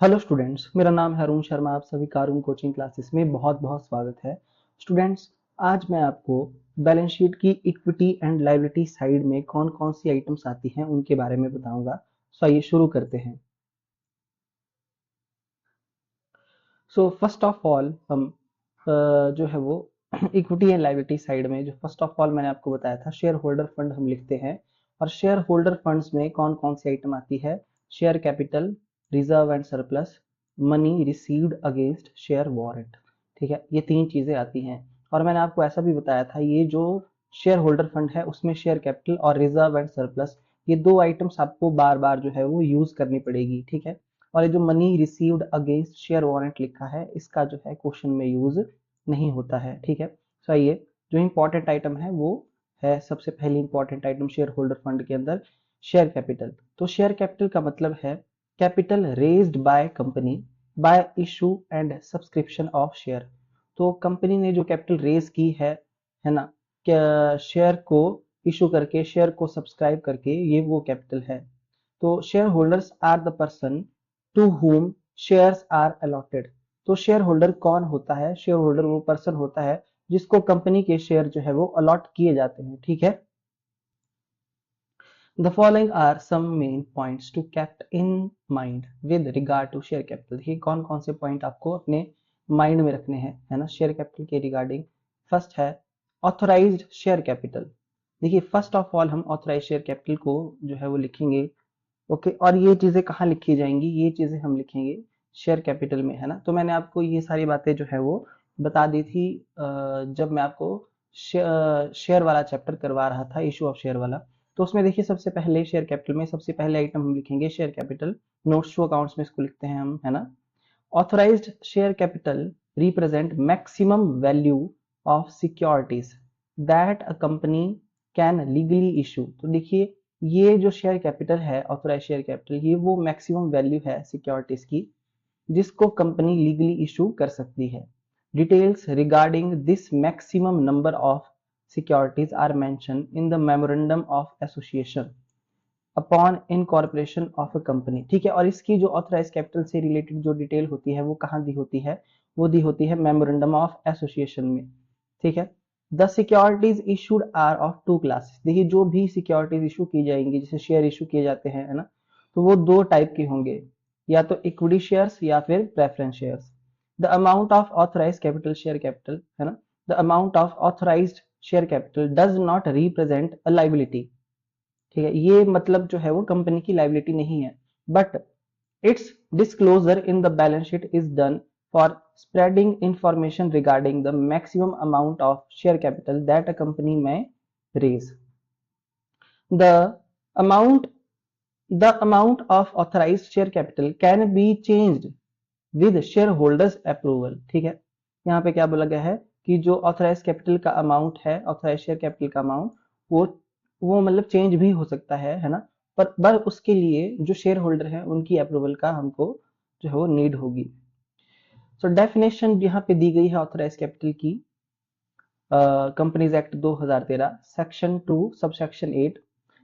Hello students, मेरा नाम है अरुण शर्मा। आप सभी का अरुण कोचिंग क्लासेस में बहुत बहुत स्वागत है। स्टूडेंट्स, आज मैं आपको बैलेंस शीट की इक्विटी एंड लायबिलिटी साइड में कौन कौन सी आइटम्स आती हैं उनके बारे में बताऊंगा। सो आइए शुरू करते हैं। सो फर्स्ट ऑफ ऑल हम जो है वो इक्विटी एंड लायबिलिटी साइड में जो फर्स्ट ऑफ ऑल मैंने आपको बताया था, शेयर होल्डर फंड हम लिखते हैं। और शेयर होल्डर फंड्स में कौन कौन सी आइटम आती है? Share capital, reserve and surplus, money received against share warrant. ठीक है, ये तीन चीजें आती हैं। और मैंने आपको ऐसा भी बताया था, ये जो शेयर होल्डर फंड है उसमें शेयर कैपिटल और रिजर्व एंड सरप्लस, ये दो आइटम्स आपको बार बार जो है वो यूज करनी पड़ेगी। ठीक है, और ये जो money received against share warrant लिखा है, इसका जो है क्वेश्चन में यूज नहीं होता है। ठीक है, सो आइए, जो इंपॉर्टेंट आइटम है वो है, सबसे पहली important item share holder fund के अंदर शेयर कैपिटल। तो शेयर कैपिटल का मतलब है capital raised by company by issue and subscription of share. तो कंपनी ने जो कैपिटल रेज की है ना, शेयर को इशू करके, शेयर को सब्सक्राइब करके, ये वो कैपिटल है। तो shareholders are the person to whom shares are allotted। तो शेयर होल्डर कौन होता है? शेयर होल्डर वो पर्सन होता है जिसको कंपनी के शेयर जो है वो अलॉट किए जाते हैं। ठीक है, the following are some main points to kept in mind with regard to share capital. देखिए कौन कौन से पॉइंट आपको अपने माइंड में रखने हैं, है ना, शेयर कैपिटल के रिगार्डिंग। फर्स्ट है ऑथोराइज्ड शेयर कैपिटल। देखिए फर्स्ट ऑफ ऑल हम ऑथोराइज शेयर कैपिटल को जो है वो लिखेंगे। ओके, और ये चीजें कहाँ लिखी जाएंगी? ये चीजें हम लिखेंगे शेयर कैपिटल में, है ना। तो मैंने आपको ये सारी बातें जो है वो बता दी थी जब मैं आपको शेयर वाला चैप्टर करवा रहा था, इशू ऑफ शेयर वाला। तो उसमें देखिए सबसे पहले शेयर कैपिटल में सबसे पहले आइटम हम लिखेंगे share capital. Notes to accounts में इसको लिखते हैं हम, है ना। Authorised share capital represent maximum value of securities that a company can legally issue. तो देखिए ये जो शेयर कैपिटल है, ऑथोराइज शेयर कैपिटल, ये वो मैक्सिमम वैल्यू है सिक्योरिटीज की जिसको कंपनी लीगली इशू कर सकती है। Details regarding this maximum number of securities are mention in the memorandum of association upon incorporation of a company. ठीक है, और इसकी जो ऑथराइज कैपिटल से रिलेटेड जो डिटेल होती है वो कहाँ दी होती है? वो दी होती है मेमोरेंडम ऑफ एसोसिएशन में। ठीक है, the securities issued are of two classes. देखिए जो भी सिक्योरिटीज इशू की जाएंगी, जैसे शेयर इशू किए जाते हैं, है ना, तो वो दो टाइप के होंगे, या तो इक्विटी शेयर्स या फिर preference shares. The amount of authorise capital, share capital, है ना, the amount of authorised share capital does not represent a liability. ठीक है, ये मतलब जो है वो कंपनी की लाइबिलिटी नहीं है, but it's disclosure in the balance sheet is done for spreading information regarding the maximum amount of share capital that a company may raise. The amount the amount of authorized share capital can be changed with shareholders approval। ठीक है, यहाँ पे क्या बोला गया है कि जो ऑथराइज कैपिटल का अमाउंट है, ऑथराइज शेयर कैपिटल का अमाउंट, वो वो मतलब चेंज भी हो सकता है ना, पर उसके लिए जो शेयर होल्डर है उनकी अप्रूवल का हमको जो है वो नीड होगी। सो डेफिनेशन यहाँ पे दी गई है ऑथराइज कैपिटल की, companies act 2013 section 2 sub section 8।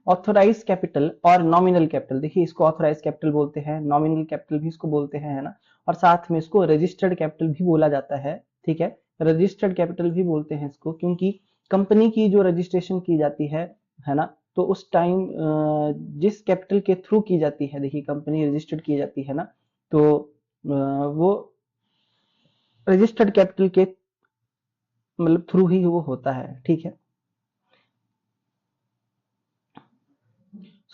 Authorise capital और नॉमिनल कैपिटल, देखिए इसको ऑथराइज कैपिटल बोलते हैं, नॉमिनल कैपिटल भी इसको बोलते हैं, है ना, और साथ में इसको रजिस्टर्ड कैपिटल भी बोला जाता है। ठीक है, रजिस्टर्ड कैपिटल भी बोलते हैं इसको, क्योंकि कंपनी की जो रजिस्ट्रेशन की जाती है ना, तो उस टाइम जिस कैपिटल के थ्रू की जाती है, देखिए कंपनी रजिस्टर्ड की जाती है ना, तो वो रजिस्टर्ड कैपिटल के मतलब थ्रू ही वो होता है। ठीक है,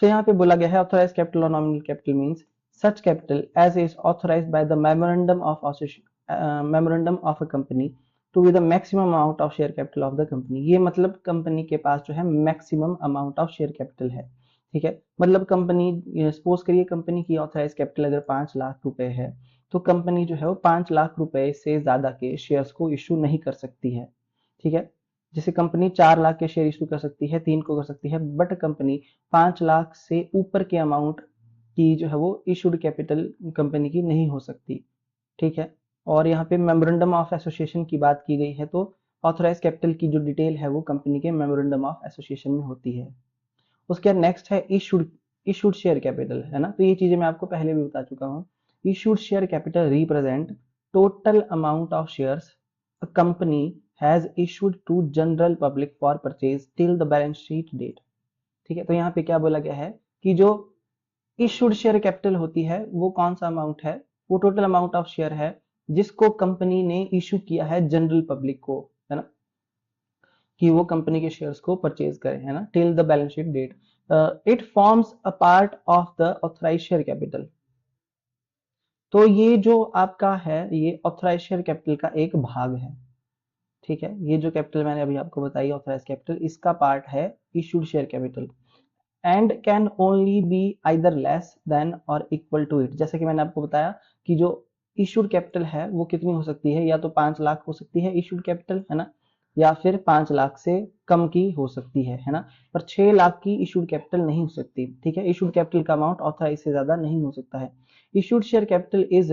सो यहाँ पे बोला गया है ऑथराइज कैपिटल और nominal capital means such capital as is authorised by the memorandum of a company to be the maximum amount of share capital of the company. ये मतलब कंपनी के पास जो है maximum amount of share capital है। ठीक है, मतलब कंपनी, सपोज करिए कंपनी की ऑथराइज कैपिटल अगर 5 लाख रुपए है, तो कंपनी जो है वो 5 लाख रुपए से ज्यादा के शेयर्स को इशू नहीं कर सकती है। ठीक है, जैसे कंपनी 4 लाख के शेयर इशू कर सकती है, 3 को कर सकती है, बट कंपनी 5 लाख से ऊपर के अमाउंट की जो है वो इशूड कैपिटल कंपनी की नहीं हो सकती। ठीक है, और यहाँ पे मेमोरेंडम ऑफ एसोसिएशन की बात की गई है, तो ऑथराइज कैपिटल की जो डिटेल है वो कंपनी के मेमोरेंडम ऑफ एसोसिएशन में होती है। उसके बाद नेक्स्ट है इशूड इशूड शेयर कैपिटल, है ना, तो ये चीजें मैं आपको पहले भी बता चुका हूँ। Issued share capital represent total amount of shares a company has issued to general public for purchase till the balance sheet date. ठीक है, तो यहाँ पे क्या बोला गया है कि जो इशूड शेयर कैपिटल होती है वो कौन सा अमाउंट है, वो टोटल अमाउंट ऑफ शेयर है जिसको कंपनी ने इशू किया है जनरल पब्लिक को, है ना, कि वो कंपनी के शेयर्स को परचेज करें, है ना, till the balance sheet date. It forms a part of the authorise share capital. तो ये जो आपका है ये ऑथराइज शेयर कैपिटल का एक भाग है। ठीक है, ये जो कैपिटल मैंने अभी आपको बताई ऑथराइज कैपिटल, इसका पार्ट है issued share capital and can only be either less than और इक्वल टू इट। जैसे कि मैंने आपको बताया कि जो इशूड कैपिटल है वो कितनी हो सकती है, या तो 5 लाख हो सकती है इशूड कैपिटल, है ना, या फिर 5 लाख से कम की हो सकती है ना, पर 6 लाख की इशूड कैपिटल नहीं हो सकती। ठीक है, इशूड कैपिटल का अमाउंट ऑथराइज से ज्यादा नहीं हो सकता है। Issued share capital is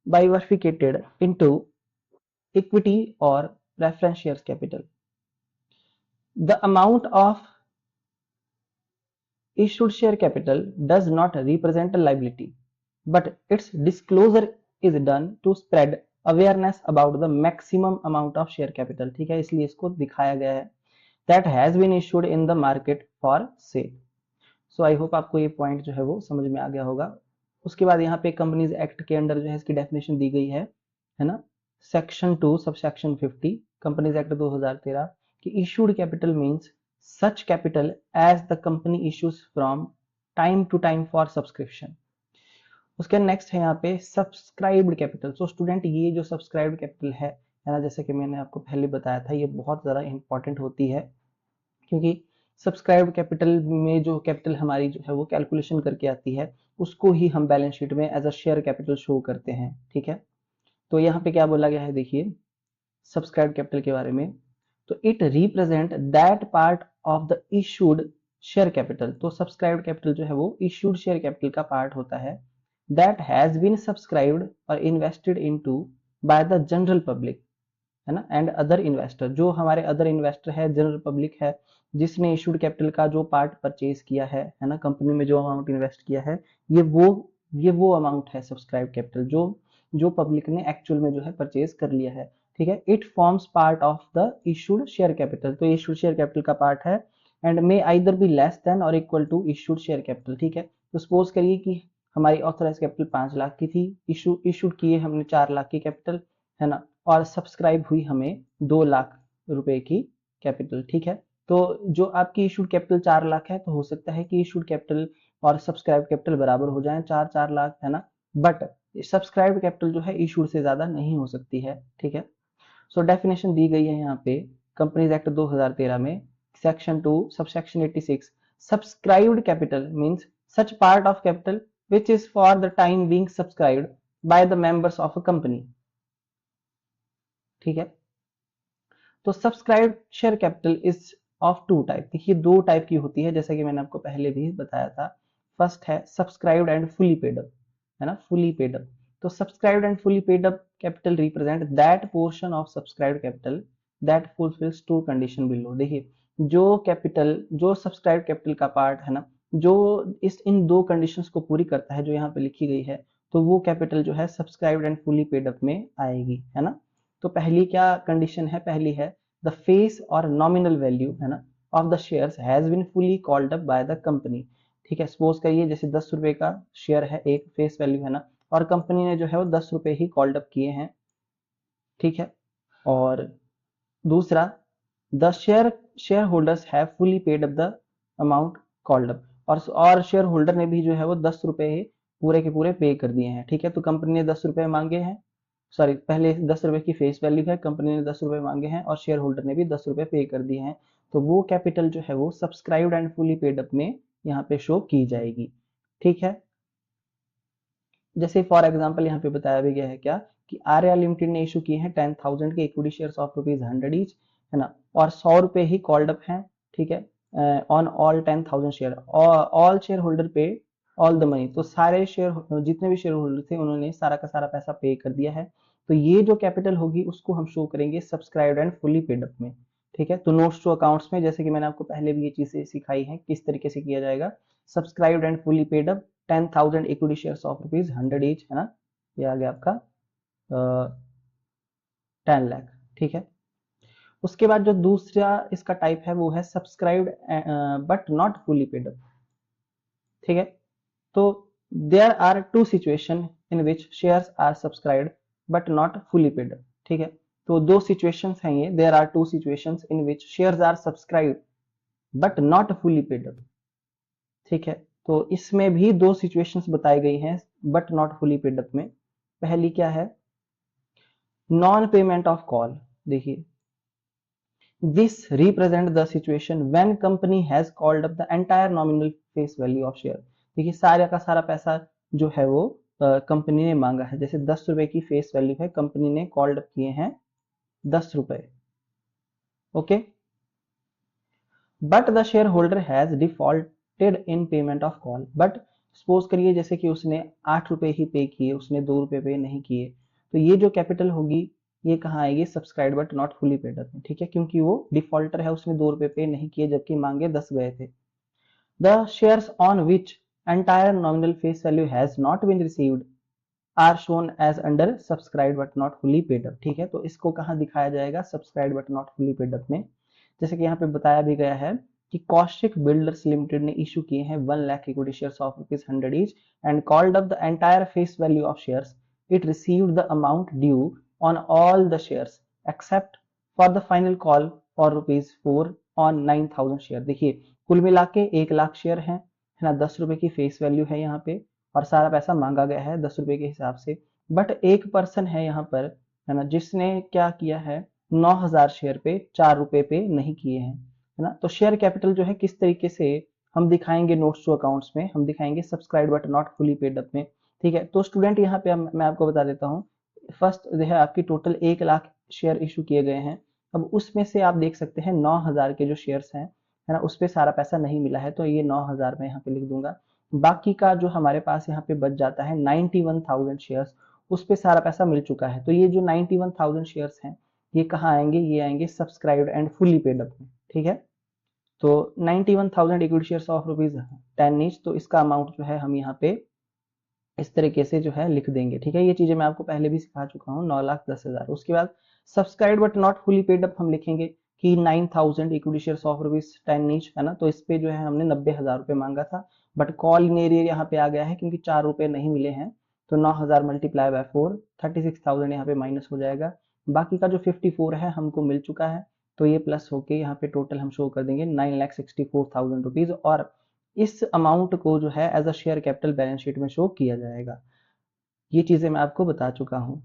bifurcated into equity और preference share capital. The amount of issued share capital does not represent a liability, but its disclosure is done to spread awareness about the maximum amount of share capital। ठीक है, इसलिए इसको दिखाया गया है that has been issued in the market for sale। so I hope आपको ये point जो है वो समझ में आ गया होगा। उसके बाद यहाँ पे कंपनीज एक्ट के अंडर जो है इसकी डेफिनेशन दी गई है ना, सेक्शन 2 सबसेक्शन 50 कंपनीज एक्ट 2013 कि issued capital means such capital as the company issues from time to time for subscription। उसके नेक्स्ट है यहाँ पे सब्सक्राइब्ड कैपिटल। सो स्टूडेंट ये जो सब्सक्राइब्ड कैपिटल है ना, जैसे कि मैंने आपको पहले बताया था ये बहुत ज़्यादा इंपॉर्टेंट होती है, क्योंकि सब्सक्राइब्ड कैपिटल में जो कैपिटल हमारी जो है वो कैलकुलेशन करके आती है उसको ही हम बैलेंस शीट में as a share capital show करते हैं। ठीक है, तो यहाँ पे क्या बोला गया है देखिए सब्सक्राइब्ड कैपिटल के बारे में, तो it represent that part of the issued share capital. तो सब्सक्राइब्ड कैपिटल जो है वो इशूड शेयर कैपिटल का पार्ट होता है दैट हैज बीन सब्सक्राइब्ड और invested into by the general public, है ना, एंड अदर इन्वेस्टर। जो हमारे अदर इन्वेस्टर है जनरल पब्लिक है जिसने इशूड कैपिटल का जो पार्ट परचेज किया है ना, कंपनी में जो अमाउंट इन्वेस्ट किया है ये वो अमाउंट है सब्सक्राइब कैपिटल जो जो पब्लिक ने एक्चुअल में जो है परचेज कर लिया है। ठीक है, it forms part of the issued share capital. तो इशूड शेयर कैपिटल का पार्ट है and may either be less than और equal to issued share capital. ठीक है, तो सपोज करिए कि हमारी ऑथराइज कैपिटल 5 लाख की थी, इशूड किए हमने 4 लाख की कैपिटल, है ना, और सब्सक्राइब हुई हमें 2 लाख रुपए की कैपिटल। ठीक है, तो जो आपकी इशूड कैपिटल 4 लाख है तो हो सकता है कि इशूड कैपिटल और सब्सक्राइब कैपिटल बराबर हो जाए, 4 लाख, है ना, बट सब्सक्राइब कैपिटल जो है इशूड से ज्यादा नहीं हो सकती है। ठीक है, सो डेफिनेशन दी गई है यहाँ पे कंपनीज एक्ट 2013 में section 2 subsection 86 subscribed capital means such part of capital which is for the time being subscribed by the members of a company। ठीक है, तो subscribe share capital is of 2 type. देखिए 2 टाइप की होती है जैसा कि मैंने आपको पहले भी बताया था। फर्स्ट है subscribed and fully paid up, है ना, फुली पेड अप। तो subscribed and fully paid up capital represent that portion of subscribed capital that fulfils 2 condition below. देखिए जो कैपिटल जो सब्सक्राइब कैपिटल का पार्ट है ना, जो इन 2 कंडीशंस को पूरी करता है जो यहाँ पे लिखी गई है, तो वो कैपिटल जो है subscribed and fully paid up में आएगी, है ना। तो पहली क्या कंडीशन है, पहली है द फेस और नॉमिनल वैल्यू, है ना, of the shares has been fully called up by the company. ठीक है, सपोज करिए जैसे 10 रुपए का शेयर है, एक फेस वैल्यू है ना, और कंपनी ने जो है वो 10 रुपए ही कॉल्ड अप किए हैं। ठीक है, और दूसरा the share holders have fully paid up the amount called up, और शेयर होल्डर ने भी जो है वो 10 रुपए ही पूरे के पूरे पे कर दिए हैं। ठीक है, तो कंपनी ने 10 रुपए मांगे हैं, सॉरी पहले 10 रुपए की फेस वैल्यू है, कंपनी ने 10 रुपए मांगे हैं और शेयर होल्डर ने भी 10 रुपए पे कर दिए हैं, तो वो कैपिटल जो है वो subscribed and fully paid up में यहाँ पे शो की जाएगी। ठीक है, जैसे फॉर एग्जांपल यहाँ पे बताया भी गया है क्या कि आर्या लिमिटेड ने इशू किए हैं 10,000 के इक्विटी शेयर्स ऑफ ₹100 ईच, है ना, और 100 रुपए ही कॉल्ड अप हैं। ठीक है, on all 10,000 share, all share holder पे ऑल द मनी। तो सारे शेयर जितने भी शेयर होल्डर थे उन्होंने सारा का सारा पैसा पे कर दिया है, तो ये जो कैपिटल होगी उसको हम शो करेंगे subscribed and fully paid up में। ठीक है, तो नोट्स टू अकाउंट्स में जैसे कि मैंने आपको पहले भी ये चीजें सिखाई हैं किस तरीके से किया जाएगा, subscribed and fully paid up 10,000 equity shares of rupees 100 each, है ना, ये आ गया आपका 10 लाख, ठीक है। उसके बाद जो दूसरा इसका टाइप है वो है subscribed but not fully paid up, ठीक है। तो there are two situation in which shares are subscribed but not fully paid up, ठीक है। तो दो सिचुएशंस हैं ये, there are two situations in which shares are subscribed but not fully paid up, ठीक है। तो इसमें भी दो सिचुएशंस बताई गई हैं but not fully paid up में। पहली क्या है, नॉन पेमेंट ऑफ कॉल। देखिए, this represent the situation when company has called up the entire nominal face value of share। देखिए सारा का सारा पैसा जो है वो कंपनी ने मांगा है। जैसे 10 रुपए की फेस वैल्यू है, कंपनी ने कॉल्ड अप किए हैं 10 रुपए, okay. But the share holder has defaulted in payment of call. But suppose करिए जैसे कि उसने 8 रुपए ही पे किए, उसने 2 रुपए पे नहीं किए, तो ये जो कैपिटल होगी ये कहाँ आएगी, subscribe but not fully paid up में, ठीक है, क्योंकि वो डिफॉल्टर है, उसने 2 रुपए पे नहीं किए जबकि मांगे 10 गए थे। The shares on which entire nominal face value has not been received are shown as under subscribe but not fully paid up, ठीक है। तो इसको कहाँ दिखाया जाएगा, subscribe but not fully paid up में। जैसे कि यहाँ पे बताया भी गया है कि कौशिक बिल्डर्स लिमिटेड ने इशू किए हैं 1 lakh equity shares of rupees 100 each and called up the entire face value of shares. It received the amount due on all the shares except for the final call for rupees 4 on 9,000 share. देखिए कुल मिला के 1 lakh share है ना, 10 रुपए की face value है यहाँ पे और सारा पैसा मांगा गया है 10 रुपए के हिसाब से। बट एक पर्सन है यहाँ पर, है ना, जिसने क्या किया है, 9,000 शेयर पे 4 रुपए पे नहीं किए हैं, है ना। तो शेयर कैपिटल जो है किस तरीके से हम दिखाएंगे नोट्स टू अकाउंट्स में, हम दिखाएंगे subscribe but not fully paid up में, ठीक है। तो स्टूडेंट यहाँ पे मैं आपको बता देता हूँ, फर्स्ट जो है आपकी टोटल 1 लाख शेयर इशू किए गए हैं। अब उसमें से आप देख सकते हैं 9,000 के जो शेयर्स हैं, है ना, उस पर सारा पैसा नहीं मिला है, तो ये 9,000 मैं यहाँ पे लिख दूंगा। बाकी का जो हमारे पास यहाँ पे बच जाता है 91,000 शेयर्स, उस पे सारा पैसा मिल चुका है। तो ये जो 91,000 शेयर्स हैं ये कहाँ आएंगे, ये आएंगे subscribed and fully paid up में, ठीक है। तो 91,000 equity shares of rupees 10 each, तो इसका अमाउंट जो है हम यहाँ पे इस तरीके से जो है लिख देंगे, ठीक है। ये चीजें मैं आपको पहले भी सिखा चुका हूँ, 9,10,000। उसके बाद subscribe but not fully paid up हम लिखेंगे कि 9,000 equity shares of rupees 10 each, है ना। तो इस पे जो है हमने 90,000 रुपए मांगा था, बट कॉल इन एरिया यहाँ पे आ गया है क्योंकि 4 रुपए नहीं मिले हैं। तो 9,000 मल्टीप्लाई बाय 4, 36,000 यहाँ पे माइनस हो जाएगा। बाकी का जो 54 है हमको मिल चुका है, तो ये प्लस होके यहाँ पे टोटल हम शो कर देंगे 9,64,000 रुपीज, और इस अमाउंट को जो है as a share capital balance sheet में शो किया जाएगा। ये चीजें मैं आपको बता चुका हूं,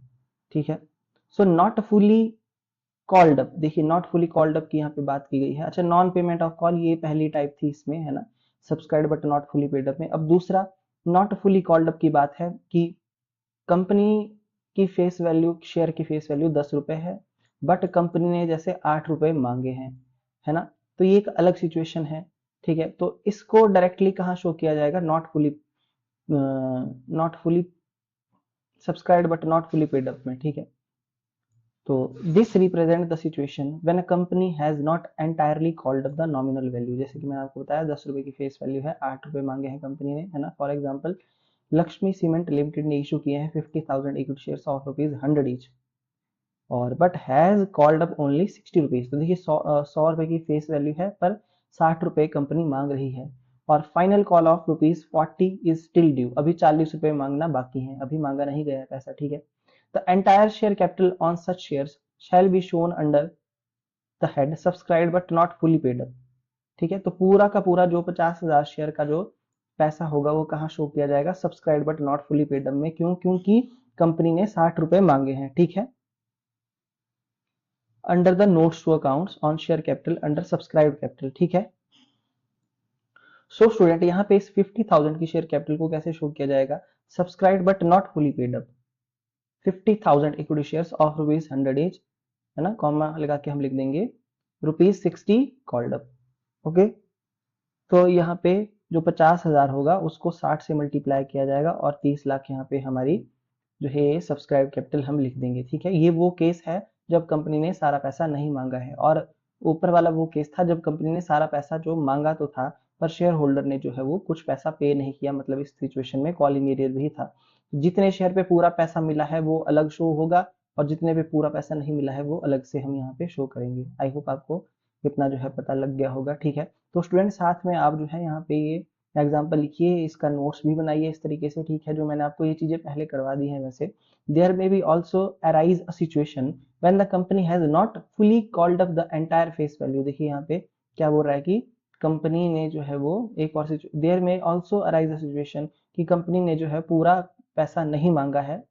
ठीक है। So not fully called up, देखिए नॉट फुली कॉल्ड अप की यहाँ पे बात की गई है। अच्छा, नॉन पेमेंट ऑफ कॉल ये पहली टाइप थी इसमें, है ना, subscribe but not fully paid up में। अब दूसरा नॉट फुली कॉल्ड अप की बात है कि कंपनी की फेस वैल्यू, शेयर की फेस वैल्यू 10 रुपए है, बट कंपनी ने जैसे 8 रुपए मांगे हैं, है ना। तो ये एक अलग सिचुएशन है, ठीक है। तो इसको डायरेक्टली कहाँ शो किया जाएगा, not fully subscribe but not fully paid up में, ठीक है। तो this represent the situation when a company has not entirely called up the nominal value. जैसे कि मैंने आपको बताया 10 रुपए की फेस वैल्यू है, 8 रुपए मांगे हैं कंपनी ने, है ना। For example Lakshmi cement limited ने इशू किए हैं 50,000 equity shares of rupees 100 each, और but has called up only 60 rupees. तो देखिए 100 रुपए की फेस वैल्यू है पर 60 रुपए कंपनी मांग रही है, और final call of rupees 40 is still due. अभी 40 रुपए मांगना बाकी है, अभी मांगा नहीं गया है पैसा, ठीक है। The entire share capital on such shares shall be shown under the head subscribe but not fully paid up, ठीक है। तो पूरा का पूरा जो 50,000 शेयर का जो पैसा होगा वो कहाँ शो किया जाएगा, subscribe but not fully paid up में। क्यों, क्योंकि कंपनी ने 60 रुपए मांगे हैं, ठीक है। Under the notes to accounts on share capital under subscribe capital, ठीक है। सो स्टूडेंट यहाँ पे इस 50,000 की शेयर कैपिटल को कैसे शो किया जाएगा, subscribe but not fully paid up 50,000 equity shares of rupees 100 each, है ना, कॉमा लगा के हम लिख देंगे रुपीज 60 कॉल्ड अप, ओके। तो यहाँ पे जो 50,000 होगा उसको 60 से मल्टीप्लाई किया जाएगा और 30 लाख यहाँ पे हमारी जो है सब्सक्राइब कैपिटल हम लिख देंगे, ठीक है। ये वो केस है जब कंपनी ने सारा पैसा नहीं मांगा है, और ऊपर वाला वो केस था जब कंपनी ने सारा पैसा जो मांगा तो था पर शेयर होल्डर ने जो है वो कुछ पैसा पे नहीं किया, मतलब इस सिचुएशन में कॉलिंग एरियर भी था। जितने शेयर पे पूरा पैसा मिला है वो अलग शो होगा, और जितने पे पूरा पैसा नहीं मिला है वो अलग से हम यहाँ पे शो करेंगे। आई होप आपको इतना जो है पता लग गया होगा, ठीक है। तो स्टूडेंट साथ में आप जो है यहाँ पे ये एग्जाम्पल लिखिए, इसका नोट्स भी बनाइए इस तरीके से, ठीक है, जो मैंने आपको ये चीजें पहले करवा दी है। वैसे there may be also arise a situation when the company has not fully called up the entire face value. देखिए यहाँ पे क्या बोल रहा है कि कंपनी ने जो है वो एक और देयर में ऑल्सो अराइज अ सिचुएशन कि कंपनी ने जो है पूरा पैसा नहीं मांगा है,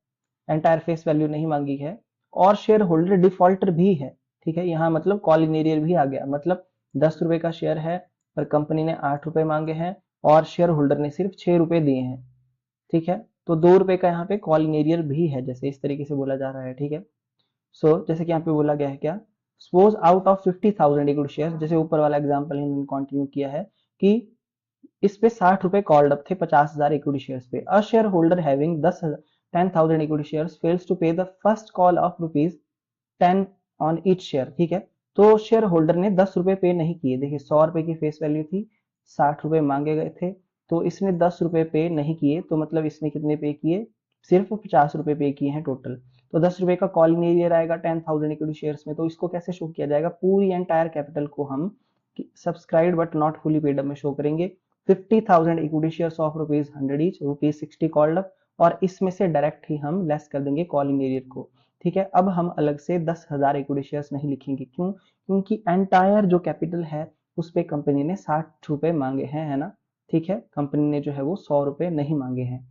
एंटायर फेस वैल्यू नहीं मांगी है, और शेयर होल्डर डिफॉल्टर भी है, ठीक है। यहाँ मतलब कॉलिंग एरियर भी आ गया, मतलब 10 रुपए का शेयर है पर कंपनी ने 8 रुपए मांगे हैं और शेयर होल्डर ने सिर्फ 6 रुपए दिए हैं, ठीक है। तो 2 रुपए का यहाँ पे कॉलिंग एरियर भी है, जैसे इस तरीके से बोला जा रहा है, ठीक है। सो जैसे कि यहाँ पे बोला गया है क्या, suppose out of 50,000 equity share, जैसे ऊपर वाला एग्जांपल इन्होंने कंटिन्यू किया है कि इस पे 60 रुपए कॉल्ड अप थे 50,000 इक्विटी शेयर्स पे। A shareholder having 10,000 equity shares fails to pay the first call of rupees 10 on each share, ठीक है। तो शेयर होल्डर ने 10 रुपए पे नहीं किए। देखिए 100 रुपए की फेस वैल्यू थी, 60 रुपए मांगे गए थे, तो इसने 10 रुपए पे नहीं किए, तो मतलब इसने कितने पे किए, सिर्फ 50 रुपए पे किए हैं टोटल। तो 10 रुपए का कॉलिंग एरियर आएगा 10,000 इक्विटी शेयर्स में, तो इसको कैसे शो किया जाएगा, पूरी एंटायर कैपिटल को हम subscribe but not fully paid up में शो करेंगे। 50,000 equity shares of rupees 100 each, rupees 60 called up, और इसमें से डायरेक्ट ही हम लेस कर देंगे कॉलिंग एरियर को, ठीक है। अब हम अलग से 10,000 इक्विटी शेयर्स नहीं लिखेंगे, क्यों, क्योंकि एंटायर जो कैपिटल है उस पे कंपनी ने 60 रुपए मांगे हैं, है ना, ठीक है। कंपनी ने जो है वो 100 रुपए नहीं मांगे हैं।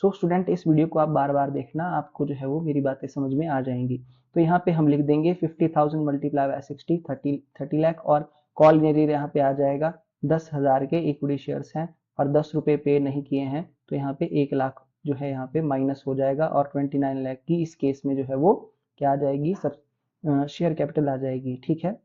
सो स्टूडेंट इस वीडियो को आप बार बार देखना, आपको जो है वो मेरी बातें समझ में आ जाएंगी। तो यहाँ पे हम लिख देंगे 50,000 मल्टीप्लाई बाय 60, 30 लाख, और कॉल एरियर यहाँ पे आ जाएगा 10,000 के इक्विटी शेयर्स हैं और 10 रुपए पे नहीं किए हैं, तो यहाँ पे 1 लाख जो है यहाँ पे माइनस हो जाएगा, और 29 लाख की इस केस में जो है वो क्या आ जाएगी, सब शेयर कैपिटल आ जाएगी, ठीक है।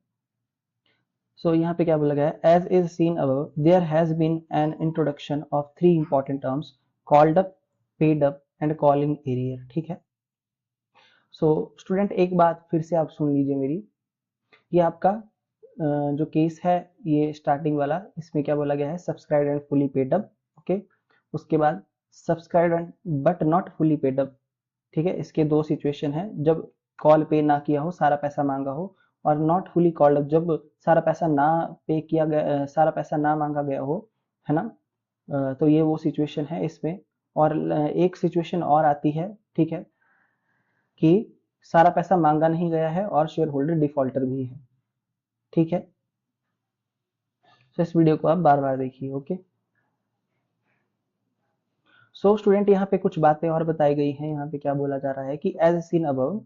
सो यहाँ पे क्या बोला गया है, as is seen above there has been an introduction of 3 important terms, called up, paid up and calling arrear, ठीक है। सो स्टूडेंट एक बात फिर से आप सुन लीजिए मेरी, ये आपका जो केस है ये स्टार्टिंग वाला, इसमें क्या बोला गया है, subscribe and fully paid up, okay. उसके बाद subscribe and but not fully paid up, ठीक है। इसके दो सिचुएशन है, जब कॉल पे ना किया हो, सारा पैसा मांगा हो, और नॉट फुली कॉल्ड अप, जब सारा पैसा ना पे किया गया, सारा पैसा ना मांगा गया हो, है ना। तो ये वो सिचुएशन है इसमें। और एक सिचुएशन और आती है, ठीक है, कि सारा पैसा मांगा नहीं गया है और शेयर होल्डर डिफॉल्टर भी है, ठीक है। तो इस वीडियो को आप बार बार देखिए, ओके। सो स्टूडेंट यहाँ पे कुछ बातें और बताई गई हैं। यहाँ पे क्या बोला जा रहा है कि एज सीन अबव,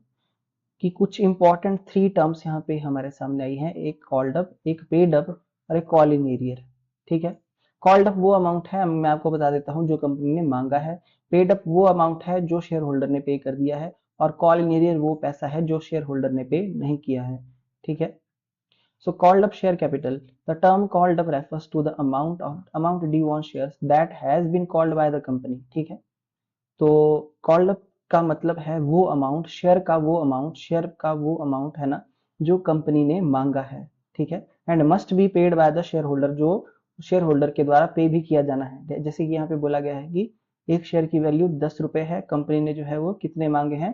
कि कुछ इंपॉर्टेंट 3 टर्म्स यहाँ पे हमारे सामने आई हैं, एक कॉल्ड अप, एक पेड अप और एक कॉलिंग एरियर, ठीक है। कॉल्ड अप वो अमाउंट है, मैं आपको बता देता हूँ, जो कंपनी ने मांगा है। पेड अप वो अमाउंट है जो शेयर होल्डर ने पे कर दिया है, और कॉलिंग एरियर वो पैसा है जो शेयर होल्डर ने पे नहीं किया है, ठीक है। So called up share capital. The term called up refers to the amount due on shares that has been called by the company. ठीक है। तो called up का मतलब है वो अमाउंट, शेयर का वो अमाउंट, शेयर का वो अमाउंट है ना जो कंपनी ने मांगा है, ठीक है। And must be paid by the share holder, जो शेयर होल्डर के द्वारा पे भी किया जाना है। जैसे कि यहाँ पे बोला गया है कि एक शेयर की वैल्यू 10 रुपए है, कंपनी ने जो है वो कितने मांगे हैं,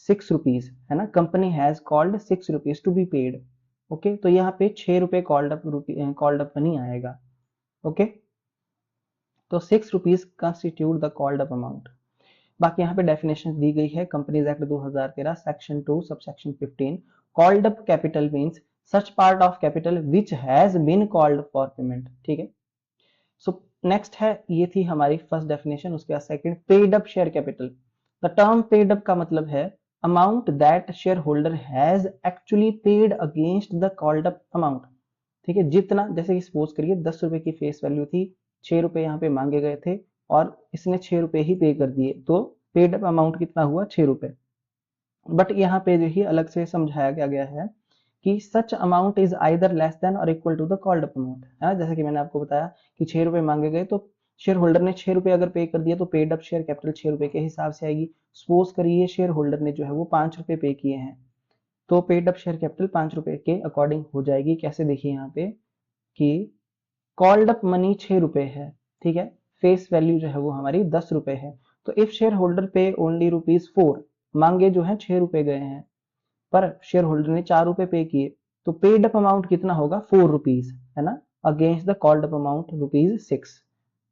6 रुपीज, है ना। Company has called 6 rupees to be paid, okay. तो यहाँ पे 6 रुपए कॉल्ड अप नहीं आएगा, ओके। तो 6 rupees constitute the called up amount. बाकी यहाँ पे डेफिनेशन दी गई है, companies act 2013 section 2 subsection 15। Called up capital means such part of capital which has been called for payment, ठीक है। सो नेक्स्ट है, ये थी हमारी फर्स्ट डेफिनेशन। उसके बाद second, paid up share capital. The term paid up का मतलब है amount that share holder has actually paid against the called up amount, ठीक है। जितना, जैसे कि सपोज करिए 10 रुपए की फेस वैल्यू थी, 6 रुपए यहाँ पे मांगे गए थे और इसने 6 रुपए ही पे कर दिए, तो पेड अप अमाउंट कितना हुआ, 6 रुपए। बट यहाँ पे जो ही अलग से समझाया गया है कि such amount is either less than और equal to the called up amount, है। जैसे कि मैंने आपको बताया कि 6 रुपए मांगे गए, तो शेयर होल्डर ने 6 रुपए अगर पे कर दिया तो पेड अप शेयर कैपिटल 6 रुपए के हिसाब से आएगी। सपोज करिए शेयर होल्डर ने जो है वो 5 रुपए पे किए हैं, तो पेड अप शेयर कैपिटल 5 रुपए के अकॉर्डिंग हो जाएगी। कैसे, देखिए यहाँ पे कि कॉल्ड अप मनी 6 रुपए है, ठीक है, फेस वैल्यू जो है वो हमारी 10 रुपए है। तो इफ शेयर होल्डर पे ओनली ₹4, मांगे जो है 6 रुपए गए हैं, पर शेयर होल्डर ने 4 रुपए पे किए, तो पेड अप अमाउंट कितना होगा, ₹4, है ना, against the called up amount ₹6,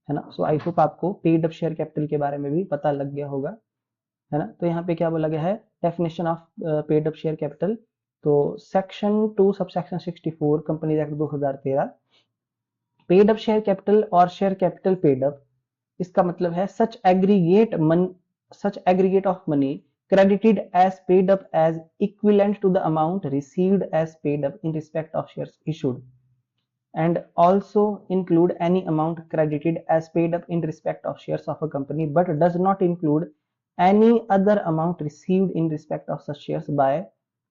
है ना। सो आई होप आपको पेड अप शेयर कैपिटल के बारे में भी पता लग गया होगा, है ना। तो यहाँ पे क्या बोला गया है, definition of paid up share capital. तो section 2 subsection 64 company act 2013, paid up share capital और शेयर कैपिटल पेड अप, इसका मतलब है such aggregate of money credited as paid up as equivalent to the amount received as paid up in respect of shares issued, and also include any amount credited as paid up in respect of shares of a company but does not include any other amount received in respect of such shares by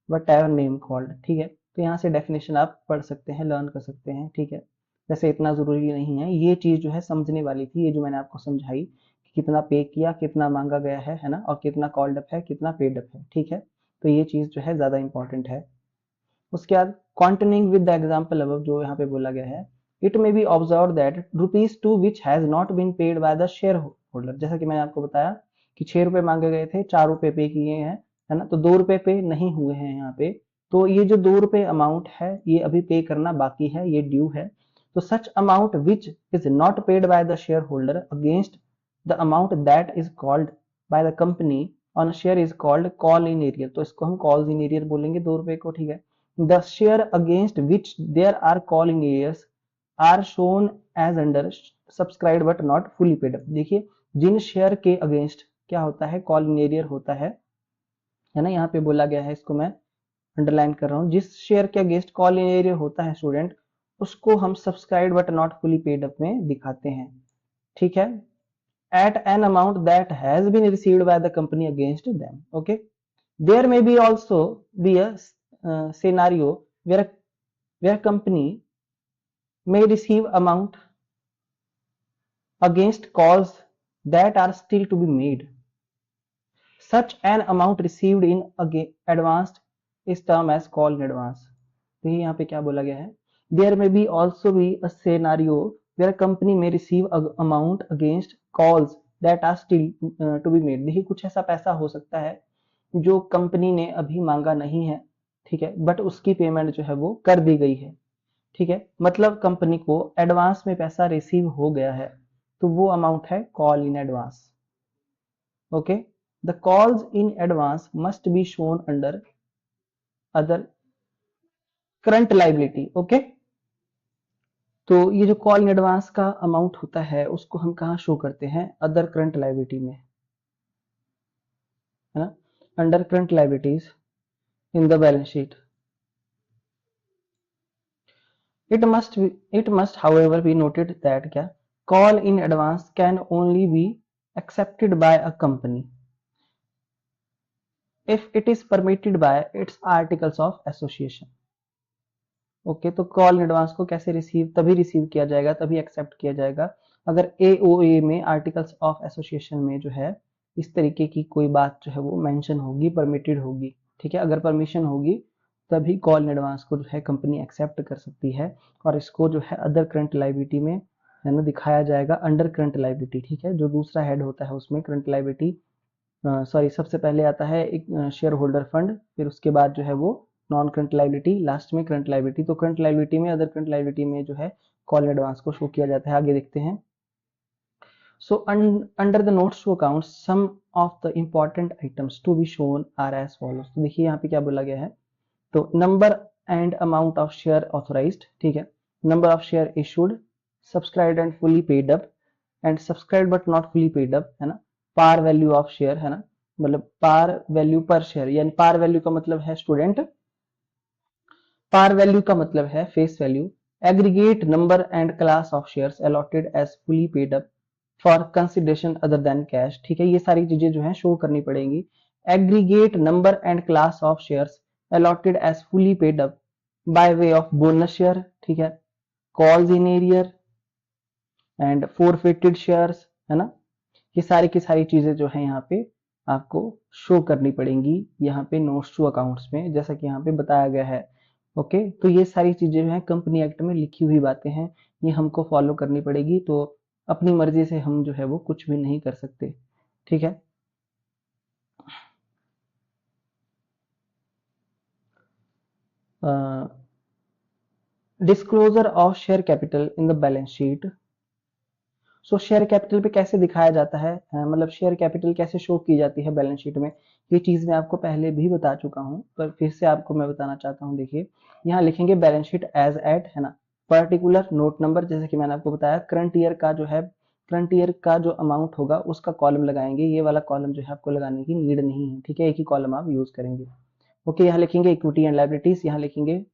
whatever name called, ठीक है। तो यहाँ से definition आप पढ़ सकते हैं, learn कर सकते हैं, ठीक है। वैसे इतना जरूरी नहीं है, ये चीज जो है समझने वाली थी, ये जो मैंने आपको समझाई कि कितना पे किया, कितना मांगा गया है ना, और कितना कॉल्ड अप है, कितना पेड अप है, ठीक है। तो ये चीज जो है ज्यादा इंपॉर्टेंट है। उसके बाद continuing with the example above, जो यहाँ पे बोला गया है, it may be observe that ₹2 which has not been paid by the shareholder, जैसा कि मैंने आपको बताया कि 6 रुपए मांगे गए थे, 4 रुपए पे किए हैं, है ना, तो 2 रुपए पे नहीं हुए हैं यहाँ पे। तो ये जो 2 रुपए अमाउंट है ये अभी पे करना बाकी है, ये ड्यू है। तो such amount which is not paid by the share holder against the amount that is called by the company on share is called call in arrear. तो इसको हम कॉल्स इन एरियर बोलेंगे 2 रुपए को, ठीक है। The share against which there are calling areas are shown as under subscribed but not fully paid up। देखिए जिन share के अगेंस्ट क्या होता है, कॉल इन एरियर होता है ना, यहाँ पे बोला गया है, इसको मैं अंडरलाइन कर रहा हूँ, जिस शेयर के अगेंस्ट कॉल इन एरियर होता है स्टूडेंट, उसको हम subscribed but not fully paid up में दिखाते हैं, ठीक है, at an amount that has been received by the company against them, okay। There may be also be a scenario where company may receive amount against calls that are still to be made. Such an amount received in advance is termed as call in advance। तो यहाँ पे क्या बोला गया है, there may be also be a scenario where a company may receive amount against calls that are still to be made। देखिए कुछ ऐसा पैसा हो सकता है जो कंपनी ने अभी मांगा नहीं है, ठीक है, बट उसकी पेमेंट जो है वो कर दी गई है, ठीक है, मतलब कंपनी को एडवांस में पैसा रिसीव हो गया है, तो वो अमाउंट है call in advance, okay. The calls in advance must be shown under other current liability, okay. तो ये जो कॉल इन एडवांस का अमाउंट होता है उसको हम कहाँ शो करते हैं, अदर करंट लाइबिलिटी में, है ना, under current liabilities in the balance sheet। It must however be noted that क्या call in advance can only be accepted by a company if it is permitted by its articles of association। Okay तो call in advance को कैसे तभी receive किया जाएगा, तभी accept किया जाएगा अगर एओए में आर्टिकल्स ऑफ एसोसिएशन में जो है इस तरीके की कोई बात जो है वो मेंशन होगी, परमिटेड होगी, ठीक है। अगर परमिशन होगी तभी कॉल इन एडवांस को जो है कंपनी एक्सेप्ट कर सकती है, और इसको जो है अदर करंट लायबिलिटी में है ना दिखाया जाएगा, अंडर करंट लायबिलिटी, ठीक है। जो दूसरा हेड होता है उसमें करंट लायबिलिटी, सॉरी सबसे पहले आता है एक शेयर होल्डर फंड, फिर उसके बाद जो है वो नॉन करंट लायबिलिटी, लास्ट में करंट लायबिलिटी। तो करंट लायबिलिटी में, अदर करंट लायबिलिटी में जो है कॉल एडवांस को शो किया जाता है। आगे देखते हैं। So under the notes to account some of the important items to be shown are as follows. तो देखिए यहाँ पे क्या बोला गया है, तो number and amount of share authorised, ठीक है, number of share issued, subscribed and fully paid up and subscribed but not fully paid up, है ना, पार वैल्यू ऑफ शेयर, है ना, मतलब पार वैल्यू पर शेयर, यानी पार वैल्यू का मतलब है स्टूडेंट, पार वैल्यू का मतलब है face value, aggregate number and class of shares allotted as fully paid up for consideration other than cash, ठीक है। ये सारी चीजें जो है शो करनी पड़ेंगी। Aggregate number and class of shares allotted as fully paid up by way of bonus share, ठीक है, calls in arrear and forfeited shares, है ना। ये सारी की सारी चीजें जो है यहाँ पे आपको शो करनी पड़ेंगी यहाँ पे नोट्स टू अकाउंट्स में, जैसा कि यहाँ पे बताया गया है, ओके। तो ये सारी चीजें जो है कंपनी एक्ट में लिखी हुई बातें हैं, ये हमको फॉलो करनी पड़ेगी, तो अपनी मर्जी से हम जो है वो कुछ भी नहीं कर सकते, ठीक है। Disclosure of share capital in the balance sheet. So share capital पे कैसे दिखाया जाता है, मतलब शेयर कैपिटल कैसे शो की जाती है बैलेंस शीट में, ये चीज मैं आपको पहले भी बता चुका हूँ, पर फिर से आपको मैं बताना चाहता हूँ। देखिए यहाँ लिखेंगे बैलेंस शीट एज एट, है ना, पर्टिकुलर नोट नंबर, जैसे कि मैंने आपको बताया करंट ईयर का जो है, करंट ईयर का जो अमाउंट होगा उसका कॉलम लगाएंगे, ये वाला कॉलम जो है आपको लगाने की नीड नहीं है, ठीक है, एक ही कॉलम आप यूज करेंगे। ओके, यहाँ लिखेंगे इक्विटी एंड लायबिलिटीज, यहाँ लिखेंगे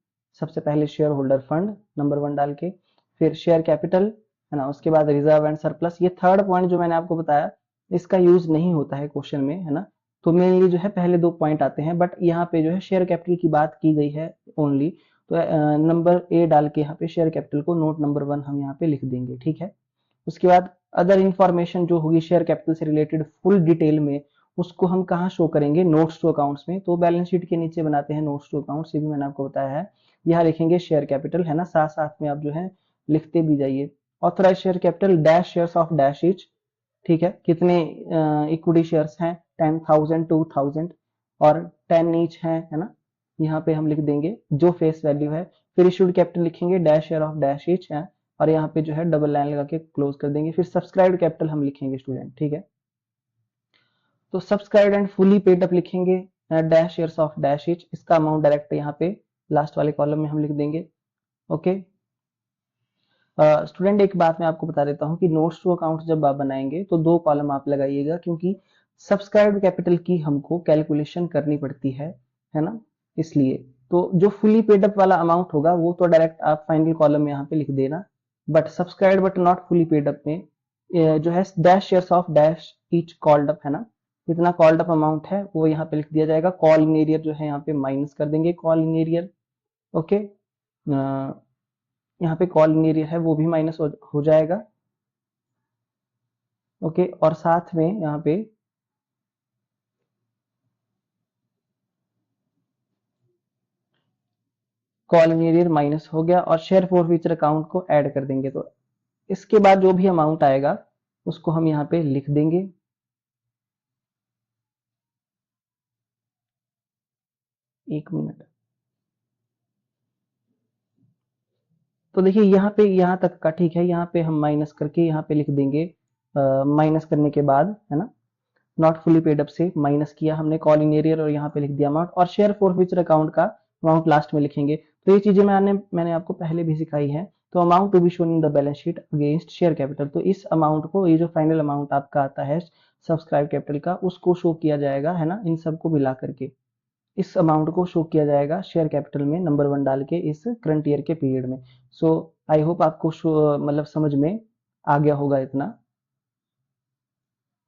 सबसे पहले शेयर होल्डर फंड नंबर 1 डाल के, फिर शेयर कैपिटल, है ना, उसके बाद रिजर्व एंड सरप्लस। ये थर्ड पॉइंट जो मैंने आपको बताया इसका यूज नहीं होता है क्वेश्चन में, है ना, तो मेनली जो है पहले 2 पॉइंट आते हैं, बट यहाँ पे जो है शेयर कैपिटल की बात की गई है ओनली, तो नंबर ए डाल के यहाँ पे शेयर कैपिटल को नोट नंबर 1 हम यहाँ पे लिख देंगे, ठीक है। उसके बाद अदर इंफॉर्मेशन जो होगी शेयर कैपिटल से रिलेटेड फुल डिटेल में, उसको हम कहाँ शो करेंगे, नोट्स टू अकाउंट्स में, तो बैलेंस शीट के नीचे बनाते हैं नोट्स टू अकाउंट्स, ये भी मैंने आपको बताया है। यहाँ लिखेंगे शेयर कैपिटल, है ना, साथ साथ में आप जो है लिखते भी जाइए। Authorise share capital dash shares of dash each, ठीक है, कितने इक्विटी शेयर्स हैं, 10,000 2,000 और 10 ईच है ना, यहाँ पे हम लिख देंगे जो फेस वैल्यू है। फिर इशूड कैपिटल लिखेंगे dash share of dash etch है, और यहाँ पे जो है डबल लाइन लगा के क्लोज कर देंगे। फिर सब्सक्राइब्ड कैपिटल हम लिखेंगे स्टूडेंट, ठीक है, तो subscribed and fully paid up लिखेंगे dash shares of dash each, इसका अमाउंट डायरेक्ट यहाँ पे लास्ट वाले कॉलम में हम लिख देंगे। ओके स्टूडेंट, एक बात मैं आपको बता देता हूँ कि नोट्स टू अकाउंट जब आप बनाएंगे तो 2 कॉलम आप लगाइएगा, क्योंकि सब्सक्राइब्ड कैपिटल की हमको कैलकुलेशन करनी पड़ती है ना, इसलिए तो जो फुली पेड अप वाला अमाउंट होगा वो तो डायरेक्ट आप फाइनल कॉलम में यहाँ पे लिख देना, but subscribed but not fully paid up में जो है dash shares of dash each called up, है ना, इतना कॉल्ड अप अमाउंट है वो यहाँ पे लिख दिया जाएगा। कॉल इन एरियर जो है यहाँ पे माइनस कर देंगे कॉल इन एरियर। ओके यहाँ पे कॉल इन एरियर है वो भी माइनस हो जाएगा। ओके और साथ में यहाँ पे कॉल इन एरियर माइनस हो गया, और शेयर फॉरफीचर अकाउंट को ऐड कर देंगे, तो इसके बाद जो भी अमाउंट आएगा उसको हम यहाँ पे लिख देंगे। एक मिनट, तो देखिए यहाँ पे यहाँ तक का ठीक है, यहाँ पे हम माइनस करके यहाँ पे लिख देंगे, माइनस करने के बाद, है ना, नॉट फुली पेड अप से माइनस किया हमने कॉल इन एरियर और यहाँ पे लिख दिया अमाउंट, और शेयर फॉरफीचर अकाउंट का अमाउंट लास्ट में लिखेंगे। तो ये चीजें मैंने आपको पहले भी सिखाई है। तो amount to be shown in the balance sheet against share capital, तो इस अमाउंट को, ये जो फाइनल अमाउंट आपका आता है सब्सक्राइब कैपिटल का, उसको शो किया जाएगा, है ना, इन सबको मिला करके इस अमाउंट को शो किया जाएगा शेयर कैपिटल में नंबर 1 डाल के इस करंट ईयर के पीरियड में। सो आई होप आपको मतलब समझ में आ गया होगा इतना।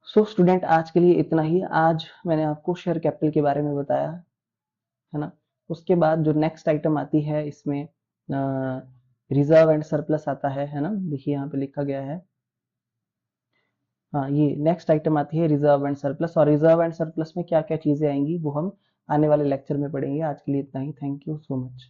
सो स्टूडेंट, आज के लिए इतना ही। आज मैंने आपको शेयर कैपिटल के बारे में बताया, है ना। उसके बाद जो नेक्स्ट आइटम आती है इसमें रिजर्व एंड सरप्लस आता है ना, देखिए यहाँ पे लिखा गया है। हाँ, ये नेक्स्ट आइटम आती है रिजर्व एंड सरप्लस, और रिजर्व एंड सरप्लस में क्या क्या चीजें आएंगी वो हम आने वाले लेक्चर में पढ़ेंगे। आज के लिए इतना ही। Thank you so much.